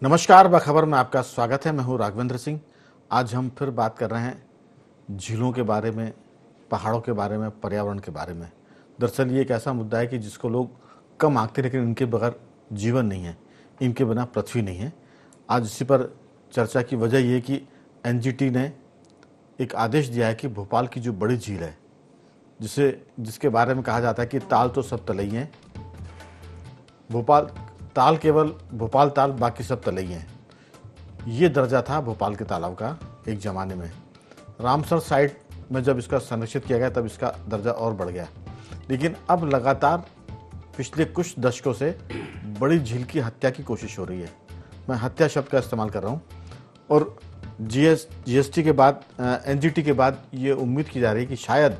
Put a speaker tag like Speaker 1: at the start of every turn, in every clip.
Speaker 1: नमस्कार, बखबर में आपका स्वागत है। मैं हूं राघवेंद्र सिंह। आज हम फिर बात कर रहे हैं झीलों के बारे में, पहाड़ों के बारे में, पर्यावरण के बारे में। दरअसल ये एक ऐसा मुद्दा है कि जिसको लोग कम आंकते, लेकिन इनके बगैर जीवन नहीं है, इनके बिना पृथ्वी नहीं है। आज इसी पर चर्चा की वजह ये कि एनजीटी ने एक आदेश दिया है कि भोपाल की जो बड़ी झील है, जिसके बारे में कहा जाता है कि ताल तो सब तलई हैं, भोपाल ताल केवल भोपाल ताल, बाकी सब तलई हैं। ये दर्जा था भोपाल के तालाब का एक ज़माने में। रामसर साइट में जब इसका संरक्षित किया गया तब इसका दर्जा और बढ़ गया। लेकिन अब लगातार पिछले कुछ दशकों से बड़ी झील की हत्या की कोशिश हो रही है। मैं हत्या शब्द का इस्तेमाल कर रहा हूँ। और जीएसटी के बाद, एनजीटी के बाद ये उम्मीद की जा रही है कि शायद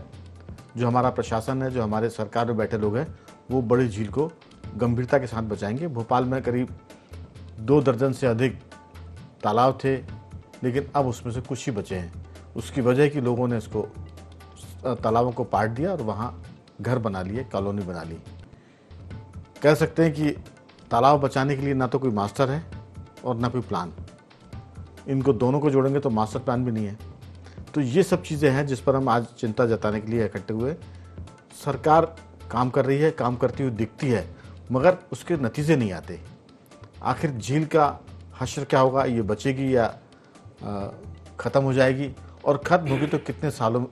Speaker 1: जो हमारा प्रशासन है, जो हमारे सरकार में बैठे लोग हैं, वो बड़ी झील को गंभीरता के साथ बचाएंगे। भोपाल में करीब 2 दर्जन से अधिक तालाब थे, लेकिन अब उसमें से कुछ ही बचे हैं। उसकी वजह है कि लोगों ने इसको, तालाबों को पाट दिया और वहाँ घर बना लिए, कॉलोनी बना ली। कह सकते हैं कि तालाब बचाने के लिए ना तो कोई मास्टर है और ना कोई प्लान। इनको दोनों को जोड़ेंगे तो मास्टर प्लान भी नहीं है। तो ये सब चीज़ें हैं जिस पर हम आज चिंता जताने के लिए इकट्ठे हुए। सरकार काम कर रही है, काम करती हुई दिखती है, मगर उसके नतीजे नहीं आते। आखिर झील का हश्र क्या होगा? ये बचेगी या ख़त्म हो जाएगी? और ख़त्म होगी तो कितने सालों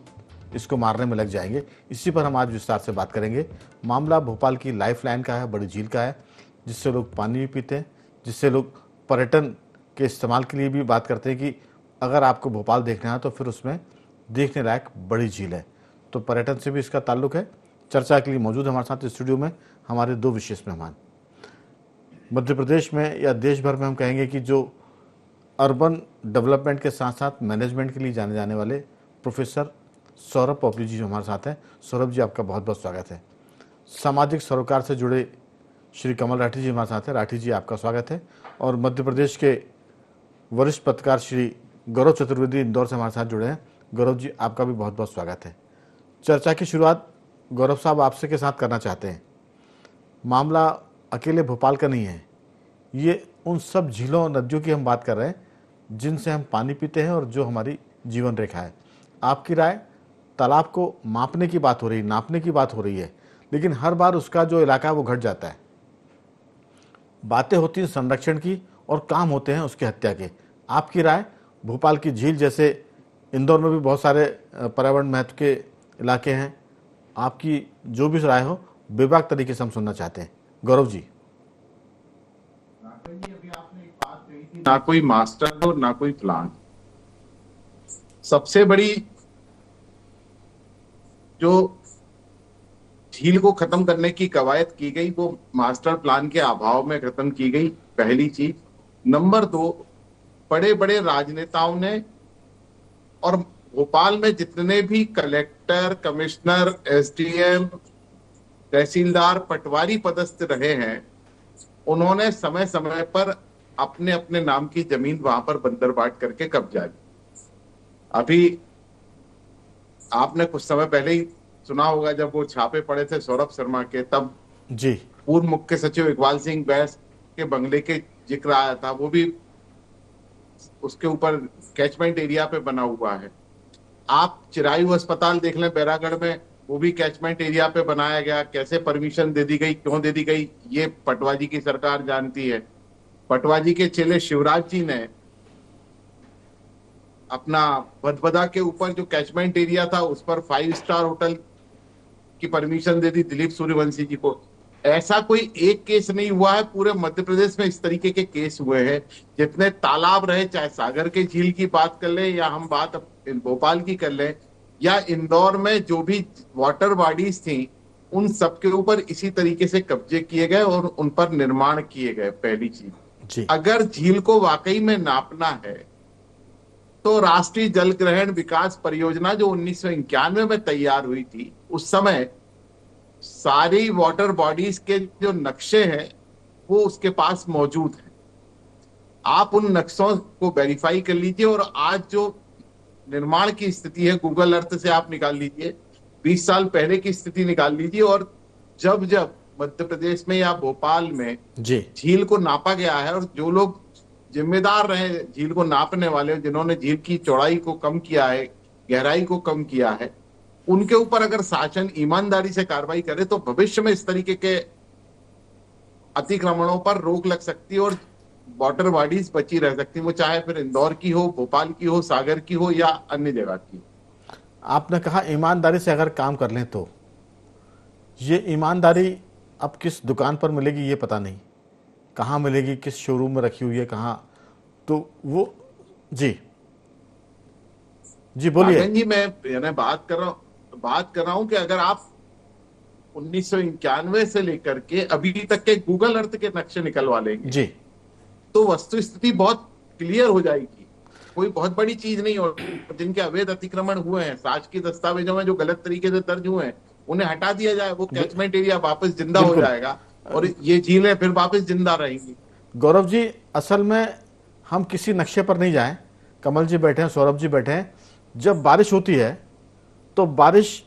Speaker 1: इसको मारने में लग जाएंगे? इसी पर हम आज विस्तार से बात करेंगे। मामला भोपाल की लाइफ लाइन का है, बड़ी झील का है, जिससे लोग पानी भी पीते हैं, जिससे लोग पर्यटन के इस्तेमाल के लिए भी बात करते हैं कि अगर आपको भोपाल देखना है तो फिर उसमें देखने लायक बड़ी झील है। तो पर्यटन से भी इसका ताल्लुक है। चर्चा के लिए मौजूद हमारे साथ स्टूडियो में हमारे 2 विशेष मेहमान। मध्य प्रदेश में या देश भर में हम कहेंगे कि जो अर्बन डेवलपमेंट के साथ साथ मैनेजमेंट के लिए जाने जाने वाले प्रोफेसर सौरभ पोपली जी हमारे साथ हैं। सौरभ जी, आपका बहुत बहुत स्वागत है। सामाजिक सरोकार से जुड़े श्री कमल राठी जी हमारे साथ हैं। राठी जी, आपका स्वागत है। और मध्य प्रदेश के वरिष्ठ पत्रकार श्री गौरव चतुर्वेदी इंदौर से हमारे साथ जुड़े हैं। गौरव जी, आपका भी बहुत बहुत स्वागत है। चर्चा की शुरुआत गौरव साहब आपसे के साथ करना चाहते हैं। मामला अकेले भोपाल का नहीं है, ये उन सब झीलों और नदियों की हम बात कर रहे हैं जिनसे हम पानी पीते हैं और जो हमारी जीवन रेखा है। आपकी राय, तालाब को मापने की बात हो रही है, नापने की बात हो रही है, लेकिन हर बार उसका जो इलाका है वो घट जाता है। बातें होती हैं संरक्षण की और काम होते हैं उसकी हत्या के। आपकी राय, भोपाल की झील जैसे इंदौर में भी बहुत सारे पर्यावरण महत्व के इलाके हैं, आपकी जो भी राय हो बेबाक तरीके से हम सुनना चाहते हैं। गौरव जी।
Speaker 2: अभी आपने एक बात कही थी, ना कोई मास्टर और ना कोई प्लान। सबसे बड़ी जो झील को खत्म करने की कवायद की गई वो मास्टर प्लान के अभाव में खत्म की गई, पहली चीज। नंबर 2, बड़े बड़े राजनेताओं ने और भोपाल में जितने भी कलेक्टर, कमिश्नर, एसडीएम, तहसीलदार, पटवारी पदस्थ रहे हैं, उन्होंने समय समय पर अपने अपने नाम की जमीन वहां पर बंदरबाट करके कब्जा किया। अभी आपने कुछ समय पहले ही सुना होगा जब वो छापे पड़े थे सौरभ शर्मा के, तब
Speaker 1: जी,
Speaker 2: पूर्व मुख्य सचिव इकबाल सिंह बैस के बंगले के जिक्र आया था। वो भी उसके ऊपर कैचमेंट एरिया पे बना हुआ है। आप चिरायु अस्पताल देख लें बैरागढ़ में, वो भी कैचमेंट एरिया पे बनाया गया। कैसे परमिशन दे दी गई, क्यों दे दी गई, ये पटवाजी की सरकार जानती है। पटवाजी के चेले शिवराज जी ने अपना भदभदा के ऊपर जो कैचमेंट एरिया था उस पर 5 स्टार होटल की परमिशन दे दी दिलीप सूर्यवंशी जी को। ऐसा कोई एक केस नहीं हुआ है, पूरे मध्य प्रदेश में इस तरीके के केस हुए हैं। जितने तालाब रहे, चाहे सागर के झील की बात कर ले या हम बात भोपाल की कर ले या इंदौर में जो भी वाटर बॉडीज थी, उन सबके ऊपर इसी तरीके से कब्जे किए गए और उन पर निर्माण किए गए। पहली चीज,
Speaker 1: जी।
Speaker 2: अगर झील को वाकई में नापना है तो राष्ट्रीय जल ग्रहण विकास परियोजना जो 1991 में तैयार हुई थी, उस समय सारी वाटर बॉडीज के जो नक्शे हैं वो उसके पास मौजूद हैं। आप उन नक्शों को वेरीफाई कर लीजिए और आज जो निर्माण की स्थिति है गूगल अर्थ से आप निकाल लीजिए, 20 साल पहले की स्थिति निकाल लीजिए, और जब जब मध्य प्रदेश में या भोपाल में
Speaker 1: जी,
Speaker 2: झील को नापा गया है और जो लोग जिम्मेदार रहे झील को नापने वाले, जिन्होंने झील की चौड़ाई को कम किया है, गहराई को कम किया है, उनके ऊपर अगर शासन ईमानदारी से कार्रवाई करे तो भविष्य में इस तरीके के अतिक्रमणों पर रोक लग सकती है और वाटर बॉडीज बची रह सकती है, वो चाहे फिर इंदौर की हो, भोपाल की हो, सागर की हो या अन्य जगह की।
Speaker 1: आपने कहा ईमानदारी से अगर काम कर लें तो ये ईमानदारी अब किस दुकान पर मिलेगी ये पता नहीं, कहाँ मिलेगी, किस शोरूम में रखी हुई है, कहाँ, तो वो जी जी बोलिए।
Speaker 2: राघवन जी, मैं यानी बात कर रहा हूं कि अगर आप 1991 से लेकर के अभी तक के गूगल अर्थ के नक्शे निकलवा लेंगे
Speaker 1: जी
Speaker 2: तो वस्तु स्थिति बहुत क्लियर हो जाएगी। कोई बहुत बड़ी चीज नहीं हो। जिनके अवैध अतिक्रमण हुए हैं, साक्ष्य की दस्तावेजों में जो गलत तरीके से दर्ज हुए हैं, उन्हें हटा दिया जाए, वो कैचमेंट एरिया वापस जिंदा हो जाएगा और ये झीलें फिर वापस जिंदा रहेंगी।
Speaker 1: गौरव जी, असल में हम किसी नक्शे पर नहीं जाएं, कमल जी बैठे हैं, सौरभ जी बैठे हैं, जब बारिश होती है तो बारिश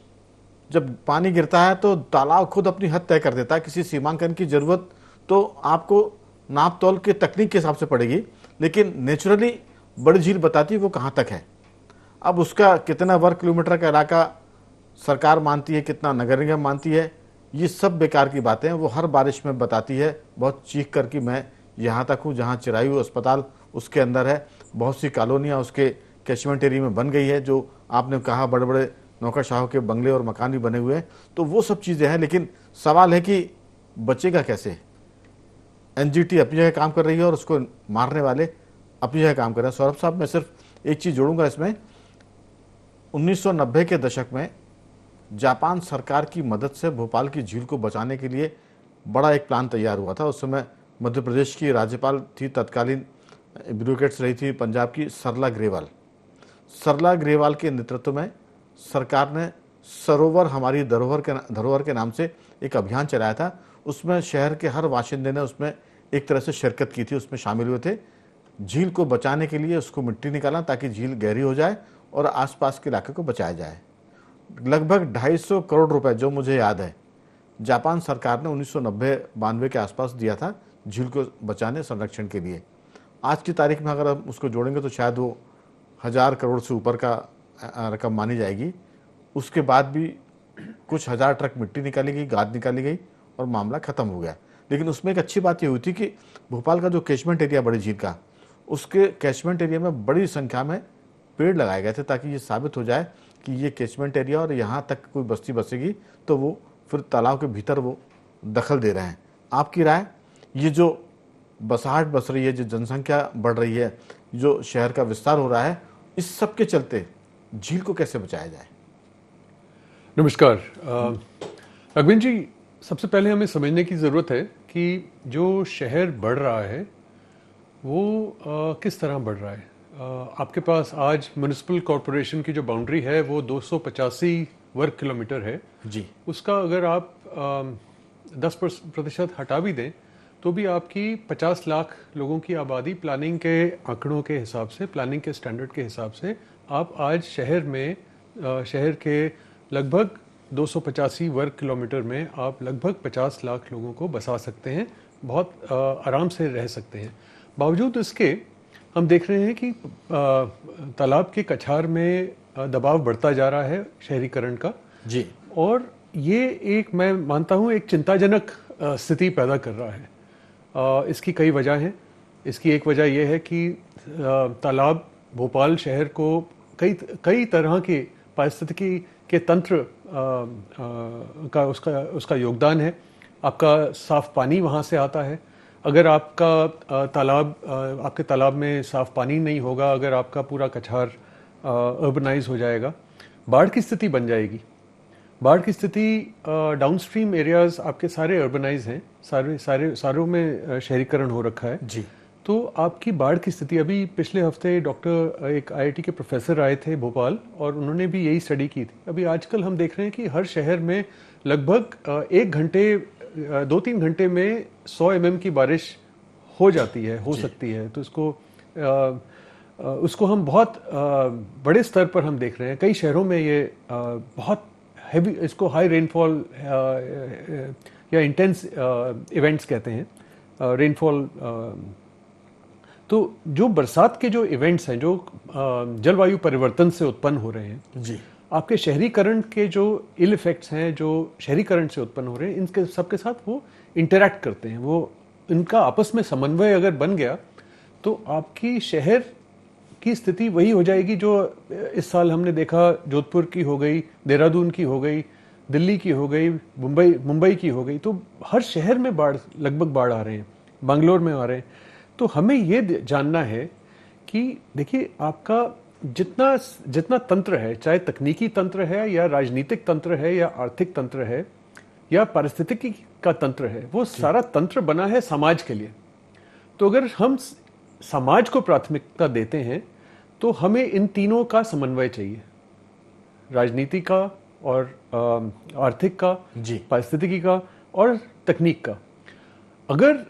Speaker 1: जब पानी गिरता है तो तालाब खुद अपनी हद तय कर देता है। किसी सीमांकन की जरूरत तो आपको नाप तोल के तकनीक के हिसाब से पड़ेगी, लेकिन नेचुरली बड़ी झील बताती है वो कहाँ तक है। अब उसका कितना वर्ग किलोमीटर का इलाका सरकार मानती है, कितना नगर निगम मानती है, ये सब बेकार की बातें हैं। वो हर बारिश में बताती है बहुत चीख कर कि मैं यहाँ तक हूँ, जहाँ चिरायु अस्पताल उसके अंदर है, बहुत सी कॉलोनियाँ उसके कैचमेंट एरिया में बन गई है, जो आपने कहा बड़े बड़े नौकरशाहों के बंगले और मकान भी बने हुए हैं, तो वो सब चीज़ें हैं। लेकिन सवाल है कि बचेगा कैसे। एनजीटी अपनी जगह काम कर रही है और उसको मारने वाले अपनी जगह काम कर रहे हैं। सौरभ साहब, मैं सिर्फ एक चीज़ जोड़ूंगा इसमें, 1990 के दशक में जापान सरकार की मदद से भोपाल की झील को बचाने के लिए बड़ा एक प्लान तैयार हुआ था। उस समय मध्य प्रदेश की राज्यपाल थी, तत्कालीन ब्यूरोक्रेट्स रही थी पंजाब की सरला ग्रेवाल। सरला ग्रेवाल के नेतृत्व में सरकार ने सरोवर हमारी धरोहर के नाम से एक अभियान चलाया था। उसमें शहर के हर बाशिंदे ने उसमें एक तरह से शिरकत की थी, उसमें शामिल हुए थे। झील को बचाने के लिए उसको मिट्टी निकालना ताकि झील गहरी हो जाए और आसपास के इलाके को बचाया जाए। लगभग 250 करोड़ रुपए, जो मुझे याद है, जापान सरकार ने 1990-92 के आसपास दिया था झील को बचाने संरक्षण के लिए। आज की तारीख में अगर हम उसको जोड़ेंगे तो शायद वो 1000 करोड़ से ऊपर का रकम मानी जाएगी। उसके बाद भी कुछ 1000 ट्रक मिट्टी निकाली गई, गाद निकाली गई और मामला खत्म हो गया। लेकिन उसमें एक अच्छी बात ये हुई थी कि भोपाल का जो कैचमेंट एरिया बड़ी झील का, उसके कैचमेंट एरिया में बड़ी संख्या में पेड़ लगाए गए थे ताकि ये साबित हो जाए कि ये कैचमेंट एरिया और यहाँ तक कोई बस्ती बसेगी तो वो फिर तालाब के भीतर वो दखल दे रहे हैं। आपकी राय, ये जो बसाहट बस रही है, जो जनसंख्या बढ़ रही है, जो शहर का विस्तार हो रहा है, इस सब के चलते झील को कैसे बचाया जाए?
Speaker 3: नमस्कार अरविंद जी, सबसे पहले हमें समझने की ज़रूरत है कि जो शहर बढ़ रहा है वो किस तरह बढ़ रहा है। आपके पास आज म्युनिसिपल कॉरपोरेशन की जो बाउंड्री है वो 285 वर्ग किलोमीटर है
Speaker 1: जी।
Speaker 3: उसका अगर आप 10% हटा भी दें तो भी आपकी 50 लाख लोगों की आबादी प्लानिंग के आंकड़ों के हिसाब से, प्लानिंग के स्टैंडर्ड के हिसाब से आप आज शहर के लगभग 285 वर्ग किलोमीटर में आप लगभग 50 लाख लोगों को बसा सकते हैं, बहुत आराम से रह सकते हैं। बावजूद इसके हम देख रहे हैं कि तालाब के कछार में दबाव बढ़ता जा रहा है शहरीकरण का
Speaker 1: जी, और
Speaker 3: ये एक, मैं मानता हूँ, एक चिंताजनक स्थिति पैदा कर रहा है। इसकी कई वजह हैं। इसकी एक वजह यह है कि तालाब भोपाल शहर को कई तरह के पारिस्थितिकी के तंत्र का उसका योगदान है। आपका साफ पानी वहाँ से आता है। अगर आपका आपके तालाब में साफ पानी नहीं होगा, अगर आपका पूरा कछार अर्बनाइज हो जाएगा, बाढ़ की स्थिति बन जाएगी। बाढ़ की स्थिति, डाउनस्ट्रीम एरियाज आपके सारे अर्बनाइज हैं, सारों में शहरीकरण हो रखा है
Speaker 1: जी।
Speaker 3: तो आपकी बाढ़ की स्थिति, अभी पिछले हफ्ते एक आईआईटी के प्रोफेसर आए थे भोपाल और उन्होंने भी यही स्टडी की थी। अभी आजकल हम देख रहे हैं कि हर शहर में लगभग 2-3 घंटे में 100 mm की बारिश हो जाती है, हो सकती है। तो उसको हम बहुत बड़े स्तर पर हम देख रहे हैं। कई शहरों में ये बहुत हैवी, इसको हाई रेनफॉल या इंटेंस इवेंट्स कहते हैं, रेनफॉल। तो जो बरसात के जो इवेंट्स हैं, जो जलवायु परिवर्तन से उत्पन्न हो रहे हैं
Speaker 1: जी,
Speaker 3: आपके शहरीकरण के जो इल इफेक्ट्स हैं, जो शहरीकरण से उत्पन्न हो रहे हैं, इनके सबके साथ वो इंटरैक्ट करते हैं। वो इनका आपस में समन्वय अगर बन गया तो आपकी शहर की स्थिति वही हो जाएगी जो इस साल हमने देखा, जोधपुर की हो गई, देहरादून की हो गई, दिल्ली की हो गई, मुंबई की हो गई। तो हर शहर में लगभग बाढ़ आ रहे हैं, बंगलोर में आ रहे हैं। तो हमें ये जानना है कि देखिए, आपका जितना जितना तंत्र है, चाहे तकनीकी तंत्र है या राजनीतिक तंत्र है या आर्थिक तंत्र है या पारिस्थितिकी का तंत्र है, वो सारा तंत्र बना है समाज के लिए। तो अगर हम समाज को प्राथमिकता देते हैं तो हमें इन तीनों का समन्वय चाहिए, राजनीति का और आर्थिक का,
Speaker 1: जी,
Speaker 3: पारिस्थितिकी का और तकनीक का। अगर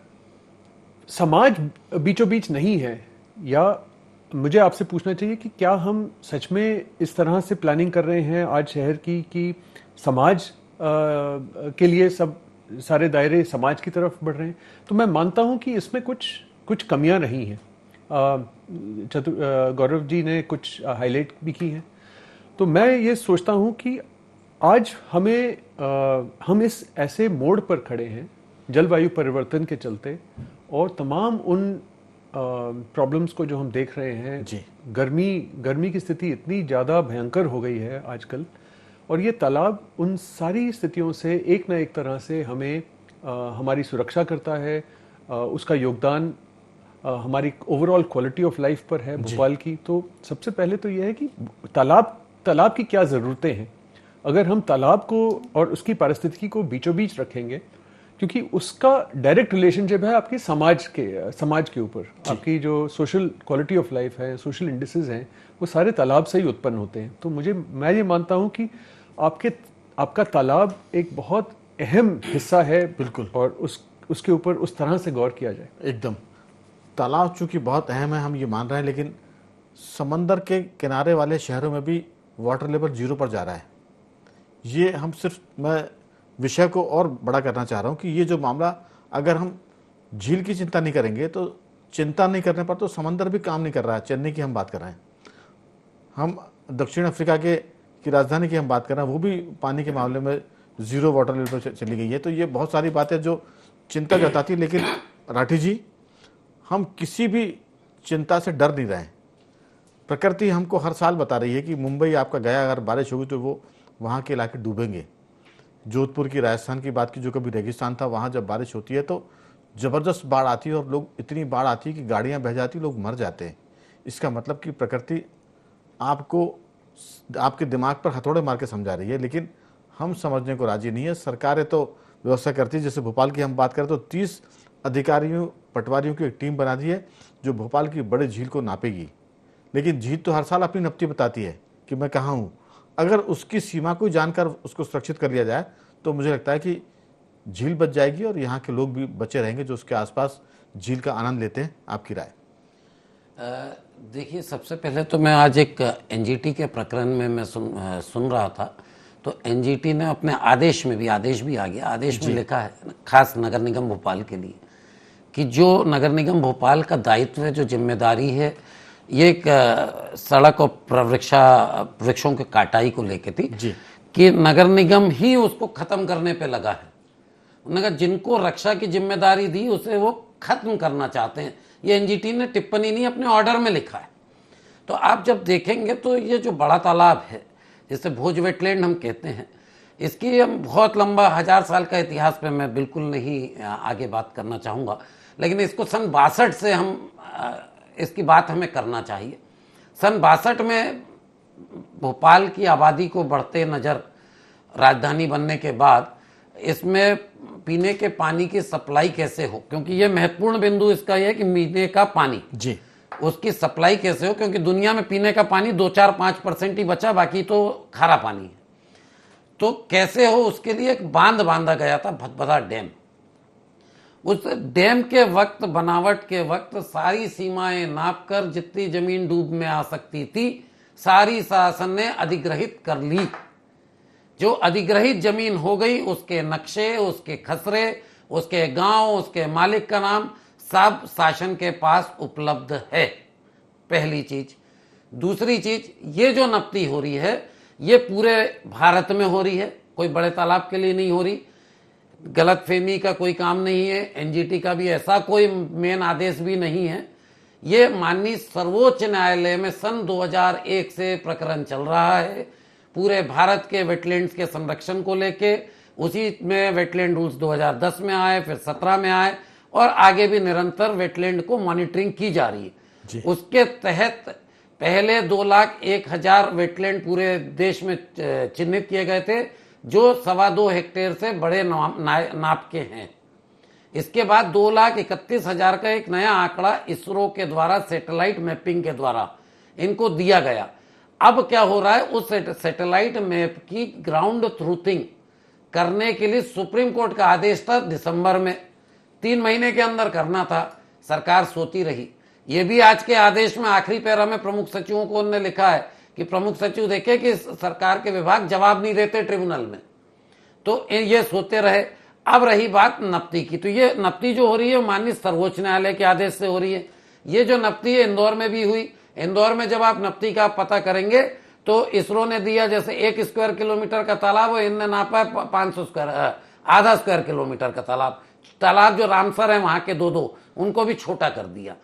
Speaker 3: समाज बीचों बीच नहीं है, या मुझे आपसे पूछना चाहिए कि क्या हम सच में इस तरह से प्लानिंग कर रहे हैं आज शहर की कि समाज के लिए सब सारे दायरे समाज की तरफ बढ़ रहे हैं? तो मैं मानता हूं कि इसमें कुछ कमियां रही हैं। गौरव जी ने कुछ हाईलाइट भी की हैं। तो मैं ये सोचता हूं कि आज हम इस ऐसे मोड़ पर खड़े हैं जलवायु परिवर्तन के चलते, और तमाम उन प्रॉब्लम्स को जो हम देख रहे हैं
Speaker 1: जी,
Speaker 3: गर्मी की स्थिति इतनी ज़्यादा भयंकर हो गई है आजकल, और ये तालाब उन सारी स्थितियों से एक ना एक तरह से हमें हमारी सुरक्षा करता है। उसका योगदान हमारी ओवरऑल क्वालिटी ऑफ लाइफ पर है भोपाल की। तो सबसे पहले तो यह है कि तालाब की क्या ज़रूरतें हैं। अगर हम तालाब को और उसकी पारिस्थितिकी को बीचों बीच रखेंगे, क्योंकि उसका डायरेक्ट रिलेशनशिप है आपकी समाज के ऊपर। आपकी जो सोशल क्वालिटी ऑफ लाइफ है, सोशल इंडिसेस हैं, वो सारे तालाब से ही उत्पन्न होते हैं। तो मैं ये मानता हूँ कि आपका तालाब एक बहुत अहम हिस्सा है,
Speaker 1: बिल्कुल,
Speaker 3: और उसके ऊपर उस तरह से गौर किया जाए।
Speaker 1: एकदम। तालाब चूंकि बहुत अहम है, हम ये मान रहे हैं, लेकिन समंदर के किनारे वाले शहरों में भी वाटर लेवल 0 पर जा रहा है। ये हम सिर्फ, मैं विषय को और बड़ा करना चाह रहा हूँ कि ये जो मामला, अगर हम झील की चिंता नहीं करेंगे तो चिंता नहीं करने पर तो समंदर भी काम नहीं कर रहा है। चेन्नई की हम बात कर रहे हैं, हम दक्षिण अफ्रीका की राजधानी की हम बात कर रहे हैं, वो भी पानी के मामले में 0 वाटर लेवल पर चली गई है। तो ये बहुत सारी बातें जो चिंता जताती है। लेकिन राठी जी, हम किसी भी चिंता से डर नहीं रहे हैं। प्रकृति हमको हर साल बता रही है कि मुंबई आपका गया, अगर बारिश होगी तो वो वहाँ के इलाके डूबेंगे। जोधपुर की, राजस्थान की बात की, जो कभी रेगिस्तान था, वहाँ जब बारिश होती है तो ज़बरदस्त बाढ़ आती है, और लोग, इतनी बाढ़ आती है कि गाड़ियाँ बह जाती, लोग मर जाते हैं। इसका मतलब कि प्रकृति आपको, आपके दिमाग पर हथौड़े मार के समझा रही है, लेकिन हम समझने को राजी नहीं है। सरकारें तो व्यवस्था करती है। जैसे भोपाल की हम बात करें तो 30 अधिकारियों, पटवारियों की एक टीम बना दी है जो भोपाल की बड़ी झील को नापेगी। लेकिन झील तो हर साल अपनी नपती बताती है कि मैं कहाँ हूँ। अगर उसकी सीमा को जानकर उसको सुरक्षित कर लिया जाए तो मुझे लगता है कि झील बच जाएगी और यहाँ के लोग भी बचे रहेंगे जो उसके आसपास झील का आनंद लेते हैं। आपकी राय?
Speaker 4: देखिए, सबसे पहले तो मैं आज एक एनजीटी के प्रकरण में मैं सुन रहा था। तो एनजीटी ने अपने आदेश में भी आ गया, आदेश में लिखा है खास नगर निगम भोपाल के लिए कि जो नगर निगम भोपाल का दायित्व है, जो जिम्मेदारी है, ये एक सड़क और वृक्षों के काटाई को लेके थी कि नगर निगम ही उसको खत्म करने पे लगा है। उन्होंने कहा जिनको रक्षा की जिम्मेदारी दी उसे वो खत्म करना चाहते हैं। ये एनजीटी ने टिप्पणी नहीं, अपने ऑर्डर में लिखा है। तो आप जब देखेंगे तो ये जो बड़ा तालाब है, जिसे भोज वेटलैंड हम कहते हैं, इसकी हम बहुत लंबा 1000 साल का इतिहास पे मैं बिल्कुल नहीं आगे बात करना चाहूँगा, लेकिन इसको सन 62 से हम इसकी बात हमें करना चाहिए। सन 62 में भोपाल की आबादी को बढ़ते नज़र राजधानी बनने के बाद इसमें पीने के पानी की सप्लाई कैसे हो, क्योंकि ये महत्वपूर्ण बिंदु इसका यह है कि पीने का पानी
Speaker 1: जी,
Speaker 4: उसकी सप्लाई कैसे हो, क्योंकि दुनिया में पीने का पानी 2-4-5% ही बचा, बाकी तो खारा पानी है। तो कैसे हो, उसके लिए एक बांध बांधा गया था, भदभदा डैम। उस डैम के वक्त, बनावट के वक्त, सारी सीमाएं नापकर जितनी जमीन डूब में आ सकती थी सारी शासन ने अधिग्रहित कर ली। जो अधिग्रहित जमीन हो गई, उसके नक्शे, उसके खसरे, उसके गांव, उसके मालिक का नाम, सब शासन के पास उपलब्ध है, पहली चीज। दूसरी चीज, ये जो नपती हो रही है ये पूरे भारत में हो रही है, कोई बड़े तालाब के लिए नहीं हो रही। गलतफहमी का कोई काम नहीं है, एनजीटी का भी ऐसा कोई मेन आदेश भी नहीं है। ये माननीय सर्वोच्च न्यायालय में सन 2001 से प्रकरण चल रहा है पूरे भारत के वेटलैंड्स के संरक्षण को लेके। उसी में वेटलैंड रूल्स 2010 में आए, फिर 17 में आए, और आगे भी निरंतर वेटलैंड को मॉनिटरिंग की जा रही है। उसके तहत पहले 2,01,000 वेटलैंड पूरे देश में चिन्हित किए गए थे, जो 2.25 हेक्टेयर से बड़े नाप के हैं। इसके बाद 2,31,000 का एक नया आंकड़ा इसरो के द्वारा सैटेलाइट मैपिंग के द्वारा इनको दिया गया। अब क्या हो रहा है, उस सैटेलाइट मैप की ग्राउंड ट्रूथिंग करने के लिए सुप्रीम कोर्ट का आदेश था दिसंबर में, 3 महीने के अंदर करना था, सरकार सोती रही। ये भी आज के आदेश में आखिरी पैरा में प्रमुख सचिवों को उन्होंने लिखा है कि प्रमुख सचिव देखे कि सरकार के विभाग जवाब नहीं देते ट्रिब्यूनल में, तो ये सोते रहे। अब रही बात नपती की, तो ये नपती जो हो रही है माननीय सर्वोच्च न्यायालय के आदेश से हो रही है। ये जो नपती है इंदौर में भी हुई। इंदौर में जब आप नपती का पता करेंगे तो इसरो ने दिया, जैसे 1 स्क्वायर किलोमीटर का तालाब है, इनने नापा है 500 स्क्वायर, आधा स्क्वायर किलोमीटर का तालाब जो रामसर है वहां के 2-2 उनको भी छोटा कर दिया।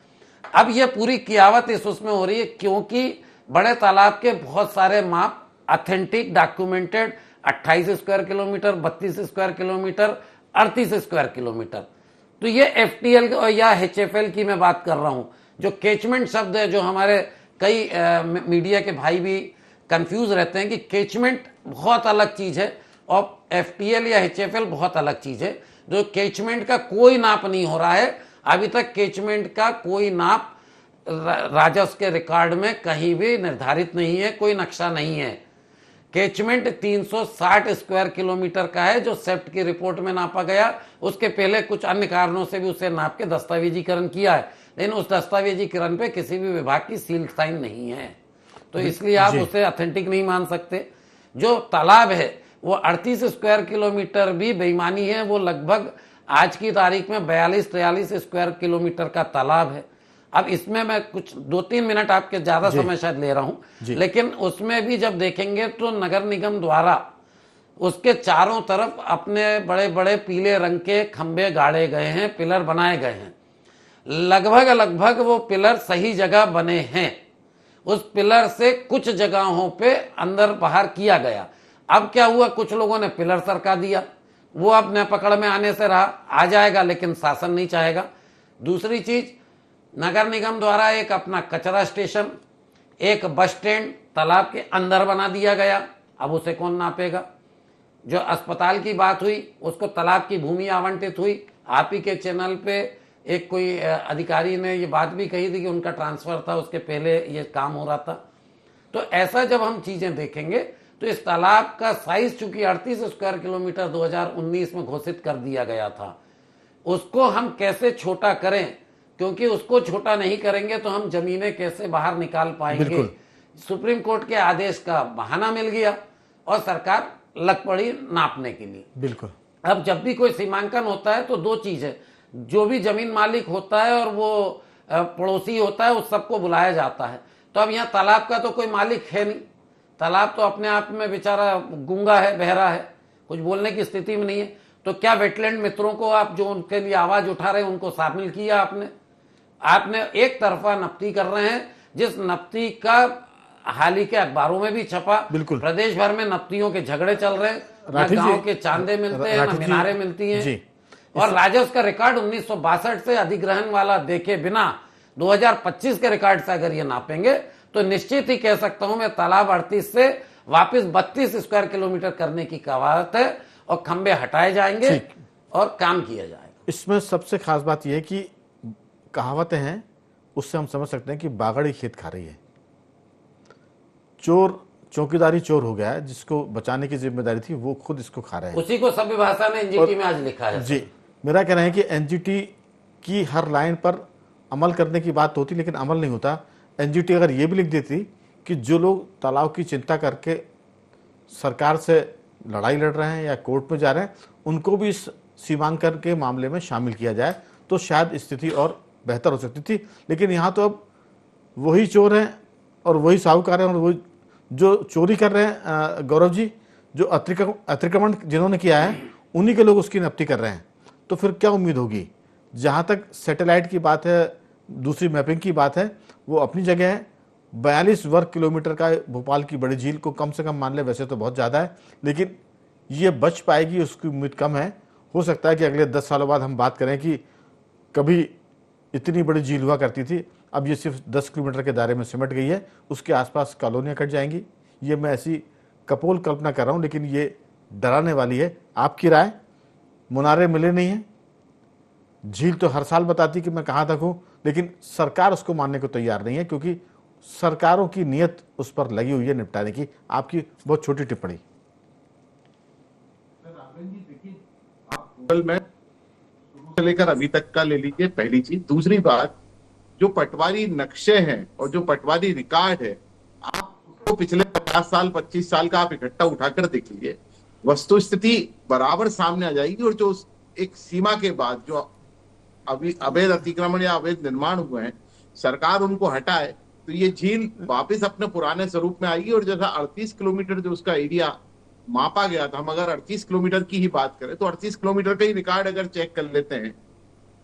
Speaker 4: अब ये पूरी कियावत इस उसमें हो रही है क्योंकि बड़े तालाब के बहुत सारे माप authentic documented 28 square kilometre, 32 square kilometre, 38 square kilometre. तो ये एफटीएल या एचएफएल की मैं बात कर रहा हूं। जो कैचमेंट शब्द है, जो हमारे कई मीडिया के भाई भी कंफ्यूज रहते हैं कि कैचमेंट बहुत अलग चीज है और एफटीएल या एचएफएल बहुत अलग चीज है। जो कैचमेंट का कोई नाप नहीं हो रहा है अभी तक, कैचमेंट का कोई नाप राजस्व के रिकॉर्ड में कहीं भी निर्धारित नहीं है, कोई नक्शा नहीं है। कैचमेंट 360 स्क्वायर किलोमीटर का है जो सेप्ट की रिपोर्ट में नापा गया। उसके पहले कुछ अन्य कारणों से भी उसे नाप के दस्तावेजीकरण किया है, लेकिन उस दस्तावेजीकरण पे किसी भी विभाग की सील साइन नहीं है, तो इसलिए आप उसे ऑथेंटिक नहीं मान सकते। जो तालाब है वो 38 स्क्वायर किलोमीटर भी बेईमानी है। वो लगभग आज की तारीख में 42-43 स्क्वायर किलोमीटर का तालाब है। अब इसमें मैं कुछ 2-3 मिनट आपके ज्यादा समय शायद ले रहा हूं, लेकिन उसमें भी जब देखेंगे तो नगर निगम द्वारा उसके चारों तरफ अपने बड़े बड़े पीले रंग के खंभे गाड़े गए हैं, पिलर बनाए गए हैं। लगभग वो पिलर सही जगह बने हैं। उस पिलर से कुछ जगहों पे अंदर बाहर किया गया। अब क्या हुआ, कुछ लोगों ने पिलर सरका दिया, वो अब न पकड़ में आने से रहा, आ जाएगा लेकिन शासन नहीं चाहेगा। दूसरी चीज, नगर निगम द्वारा एक अपना कचरा स्टेशन, एक बस स्टैंड तालाब के अंदर बना दिया गया। अब उसे कौन नापेगा? जो अस्पताल की बात हुई उसको तालाब की भूमि आवंटित हुई। आप ही के चैनल पे एक कोई अधिकारी ने ये बात भी कही थी कि उनका ट्रांसफर था, उसके पहले ये काम हो रहा था। तो ऐसा जब हम चीजें देखेंगे तो इस तालाब का साइज चूंकि 38 स्क्वायर किलोमीटर 2019 में घोषित कर दिया गया था, उसको हम कैसे छोटा करें, क्योंकि उसको छोटा नहीं करेंगे तो हम जमीनें कैसे बाहर निकाल पाएंगे। सुप्रीम कोर्ट के आदेश का बहाना मिल गया और सरकार लग पड़ी नापने के लिए।
Speaker 1: बिल्कुल।
Speaker 4: अब जब भी कोई सीमांकन होता है तो दो चीज है, जो भी जमीन मालिक होता है और वो पड़ोसी होता है उस सबको बुलाया जाता है। तो अब यहाँ तालाब का तो कोई मालिक है नहीं, तालाब तो अपने आप में बेचारा गूंगा है, बहरा है, कुछ बोलने की स्थिति में नहीं है। तो क्या वेटलैंड मित्रों को आप जो उनके लिए आवाज उठा रहे हैं उनको शामिल किया आपने एक तरफा नपती कर रहे हैं, जिस नपती का हाल ही के अखबारों में भी छपा। प्रदेश भर में नपतियों के झगड़े चल रहे हैं, ना गांव के चांदे मिलते हैं, ना मीनारें मिलती हैं। और राजस्व का रिकॉर्ड 1962 से अधिग्रहण वाला देखे बिना 2025 के रिकॉर्ड से अगर ये नापेंगे तो निश्चित ही कह सकता हूं मैं, तालाब 38 से वापस 32 स्क्वायर किलोमीटर करने की कवायद है और खंबे हटाए जाएंगे और काम किया जाएगा।
Speaker 1: इसमें सबसे खास बात यह है कि कहावतें हैं, उससे हम समझ सकते हैं कि बागड़ी खेत खा रही है। चोर चौकीदारी चोर हो गया है, जिसको बचाने की जिम्मेदारी थी वो खुद इसको खा रहे हैं।
Speaker 4: उसी को सभ्य भाषा में एनजीटी में आज लिखा है।
Speaker 1: जी, मेरा कहना है कि एनजीटी की हर लाइन पर अमल करने की बात होती, लेकिन अमल नहीं होता। एनजीटी अगर ये भी लिख देती कि जो लोग तालाब की चिंता करके सरकार से लड़ाई लड़ रहे हैं या कोर्ट में जा रहे हैं, उनको भी इस सीमांकन के मामले में शामिल किया जाए, तो शायद स्थिति और बेहतर हो सकती थी। लेकिन यहाँ तो अब वही चोर हैं और वही साहूकार हैं और वही जो चोरी कर रहे हैं गौरव जी, जो अतिक्रमण जिन्होंने किया है उन्हीं के लोग उसकी निपटी कर रहे हैं। तो फिर क्या उम्मीद होगी? जहाँ तक सैटेलाइट की बात है, दूसरी मैपिंग की बात है, वो अपनी जगह है। 42 वर्ग किलोमीटर का भोपाल की बड़ी झील को कम से कम मान ले, वैसे तो बहुत ज़्यादा है, लेकिन ये बच पाएगी उसकी उम्मीद कम है। हो सकता है कि अगले 10 सालों बाद हम बात करें कि कभी इतनी बड़ी झील हुआ करती थी, अब ये सिर्फ 10 किलोमीटर के दायरे में सिमट गई है, उसके आसपास कॉलोनियाँ कट जाएंगी। ये मैं ऐसी कपोल कल्पना कर रहा हूँ, लेकिन ये डराने वाली है। आपकी राय? मुनारे मिले नहीं हैं, झील तो हर साल बताती कि मैं कहाँ तक हूँ, लेकिन सरकार उसको मानने को तैयार नहीं है, क्योंकि सरकारों की नीयत उस पर लगी हुई है निपटाने की। आपकी बहुत छोटी टिप्पणी।
Speaker 2: गूगल में शुरू से लेकर अभी तक का ले लीजिए, पहली चीज। दूसरी बात, जो पटवारी नक्शे हैं और जो पटवारी रिकॉर्ड है, आप उसको पिछले 50 साल 25 साल का आप इकट्ठा उठाकर देख लीजिए, वस्तु स्थिति बराबर सामने आ जाएगी। और जो एक सीमा के बाद जो अभी अवैध अतिक्रमण या अवैध निर्माण हुए हैं, सरकार उनको हटाए तो ये झील वापस अपने पुराने स्वरूप में आएगी। और जैसा 38 किलोमीटर जो उसका एरिया मापा गया था, हम अगर 38 किलोमीटर की ही बात करें तो 38 किलोमीटर का ही रिकॉर्ड अगर चेक कर लेते हैं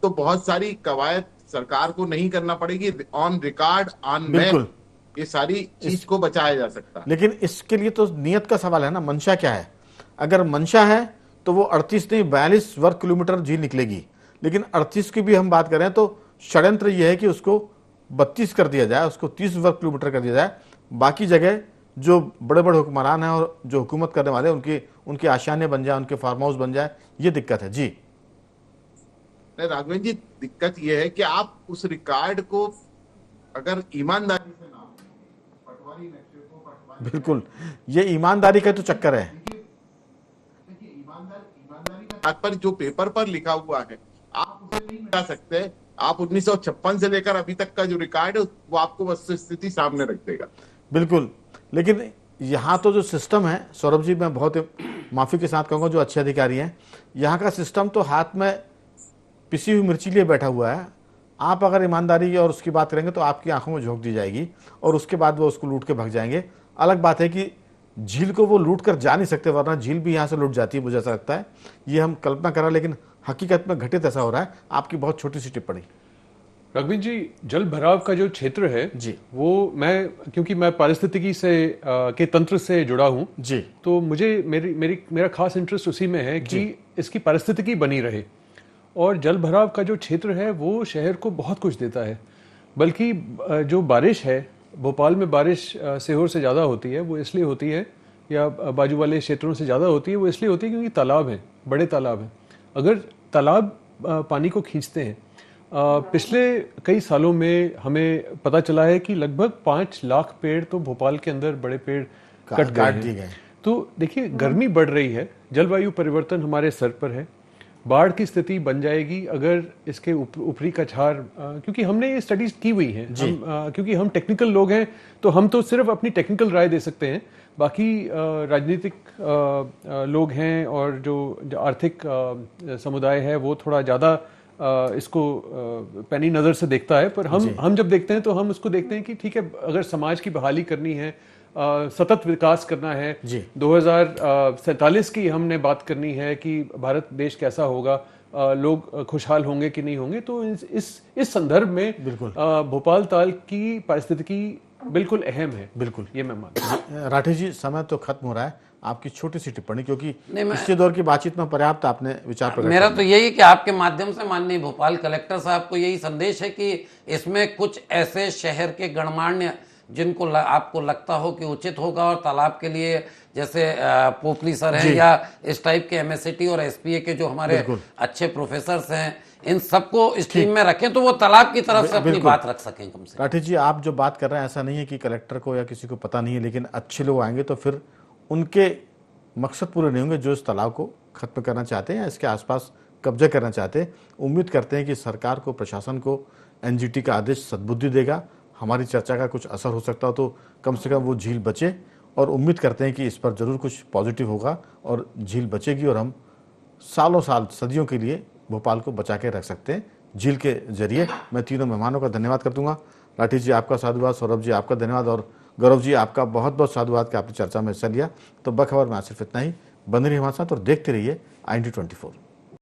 Speaker 2: तो बहुत सारी कवायद सरकार को नहीं करना पड़ेगी। ऑन रिकॉर्ड, ऑन मैप, ये सारी चीज को बचाया जा सकता है।
Speaker 1: लेकिन इसके लिए तो नियत का सवाल है ना, मंशा क्या है? अगर मंशा है तो वो 38 नहीं 42 वर्ग किलोमीटर झील निकलेगी। लेकिन 38 की भी हम बात करें तो षड्यंत्र यह है कि उसको 32 कर दिया जाए, उसको 30 वर्ग किलोमीटर कर दिया जाए। बाकी जगह जो बड़े बड़े हुक्मरान हैं और जो हुकूमत करने वाले उनकी आशियाने बन जाए, उनके फार्म हाउस बन जाए, ये दिक्कत है जी।
Speaker 2: राघवेंद्र जी, दिक्कत यह है कि आप उस रिकॉर्ड को अगर ईमानदारी से ना, पटवारी नक्शे को
Speaker 1: बिल्कुल, ये ईमानदारी का तो चक्कर है।
Speaker 2: ईमानदारी का तात्पर्य जो पेपर पर लिखा हुआ है आप उसे नहीं मिटा सकते। आप 1956 से लेकर अभी तक का जो रिकॉर्ड है वो आपको वस्तु स्थिति सामने रख देगा।
Speaker 1: बिल्कुल, लेकिन यहाँ तो जो सिस्टम है सौरभ जी, मैं बहुत माफ़ी के साथ कहूँगा, जो अच्छे अधिकारी हैं, यहाँ का सिस्टम तो हाथ में पिसी हुई मिर्ची लिए बैठा हुआ है। आप अगर ईमानदारी और उसकी बात करेंगे तो आपकी आंखों में झोंक दी जाएगी और उसके बाद वो उसको लूट के भाग जाएंगे। अलग बात है कि झील को वो लूट कर जा नहीं सकते, वरना झील भी यहाँ से लूट जाती है, मुझे ऐसा लगता है। ये हम कल्पना कर रहे हैं, लेकिन हकीकत में घटित ऐसा हो रहा है। आपकी बहुत छोटी सी टिप्पणी।
Speaker 3: रघुवीर जी, जल भराव का जो क्षेत्र है
Speaker 1: जी,
Speaker 3: वो क्योंकि मैं पारिस्थितिकी से के तंत्र से जुड़ा हूँ
Speaker 1: जी, तो
Speaker 3: मुझे मेरा खास इंटरेस्ट उसी में है कि इसकी पारिस्थितिकी बनी रहे। और जल भराव का जो क्षेत्र है वो शहर को बहुत कुछ देता है। बल्कि जो बारिश है, भोपाल में बारिश सीहोर से ज़्यादा होती है, वो इसलिए होती है, या बाजू वाले क्षेत्रों से ज़्यादा होती है, वो इसलिए होती है क्योंकि तालाब हैं, बड़े तालाब हैं। अगर तालाब पानी को खींचते हैं, पिछले कई सालों में हमें पता चला है कि लगभग 5 लाख पेड़ तो भोपाल के अंदर बड़े पेड़ कट गए। तो देखिए, गर्मी बढ़ रही है, जलवायु परिवर्तन हमारे सर पर है, बाढ़ की स्थिति बन जाएगी अगर इसके ऊपरी कछार, क्योंकि हमने ये स्टडीज की हुई हैं, क्योंकि हम टेक्निकल लोग हैं तो हम तो सिर्फ अपनी टेक्निकल राय दे सकते हैं। बाकी राजनीतिक लोग हैं और जो आर्थिक समुदाय है वो थोड़ा ज़्यादा इसको पैनी नज़र से देखता है। पर हम जब देखते हैं तो हम उसको देखते हैं कि ठीक है, अगर समाज की बहाली करनी है, सतत विकास करना है, 2047 की हमने बात करनी है कि भारत देश कैसा होगा, लोग खुशहाल होंगे कि नहीं होंगे, तो इस संदर्भ में भोपाल ताल की पारिस्थितिकी बिल्कुल अहम है।
Speaker 1: बिल्कुल,
Speaker 3: ये मैं मानता हूँ।
Speaker 1: राठी जी, समय तो खत्म हो रहा है। आपकी छोटी सी टिप्पणी, क्योंकि पिछले दौर की बातचीत में पर्याप्त आपने विचार प्रकट
Speaker 4: मेरा तो यही कि आपके माध्यम से माननीय भोपाल कलेक्टर साहब को यही संदेश है कि इसमें कुछ ऐसे शहर के गणमान्य जिनको आपको लगता हो कि उचित होगा और तालाब के लिए, जैसे पोपली सर हैं या इस टाइप के एमएससीटी और एसपीए के जो हमारे अच्छे प्रोफेसर्स हैं, इन सबको इस टीम में रखें तो वो तालाब की तरफ से अपनी बात रख सकें कम से कम।
Speaker 1: राठी जी, आप जो बात कर रहे हैं, ऐसा नहीं है कि कलेक्टर को या किसी को पता नहीं है, लेकिन अच्छे लोग आएंगे तो फिर उनके मकसद पूरे नहीं होंगे जो इस तालाब को खत्म करना चाहते हैं या इसके आसपास कब्जा करना चाहते हैं। उम्मीद करते हैं कि सरकार को, प्रशासन को एनजीटी का आदेश सद्बुद्धि देगा। हमारी चर्चा का कुछ असर हो सकता हो तो कम से कम वो झील बचे, और उम्मीद करते हैं कि इस पर जरूर कुछ पॉजिटिव होगा और झील बचेगी और हम सालों साल, सदियों के लिए भोपाल को बचा के रख सकते हैं। झील के जरिए। मैं तीनों मेहमानों का धन्यवाद कर दूंगा। लाठी जी आपका साधुवाद, सौरभ जी आपका धन्यवाद और गौरव जी आपका बहुत बहुत साधुवाद कि आपने चर्चा में हिस्सा लिया। तो बखबर में आज सिर्फ इतना ही। बने रहिए हमारे साथ और देखते रहिए IND24।